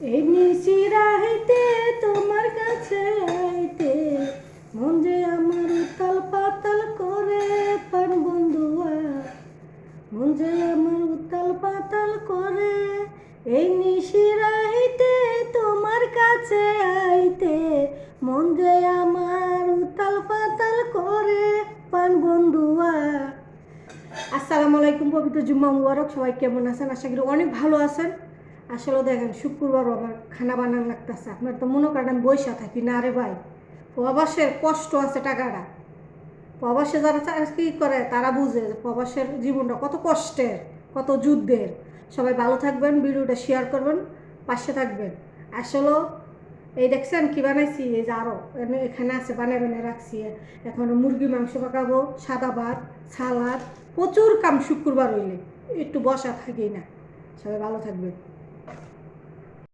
এই নিশিরাইতে তোমার কাছে আইতে মন যে আমার উতাল পাতাল করে প্রাণ বন্ধুয়া, মন যে আমার উতাল পাতাল করে। এই নিশিরাইতে তোমার কাছে আইতে মন যে আমার উতাল পাতাল করে প্রাণ বন্ধুয়া। আসসালামু আলাইকুম, পবিত্র জুম্মা মুবারক। সবাই কেমন আছেন? আশা করি অনেক ভালো আছেন। আসলে দেখেন শুক্রবারও আমার খানা বানানো লাগতেছে। আপনার তো মনে করেন আমি বৈশা থাকি না রে ভাই, প্রবাসের কষ্ট আছে টাকাটা। প্রবাসে যারা চাকরি করে তারা বুঝে যে প্রবাসের জীবনটা কত কষ্টের, কত যুদ্ধের। সবাই ভালো থাকবেন, ভিডিওটা শেয়ার করবেন, পাশে থাকবেন। আসলে এই দেখছেন কি বানাইছি, এই যে আরও এখানে আছে বানিয়ে বানিয়ে রাখছি। এখন মুরগি মাংস পাকাবো, সাদা ভাত, সালাদ, প্রচুর কাম শুক্রবার হইলে। একটু বসা থাকি না। সবাই ভালো থাকবেন।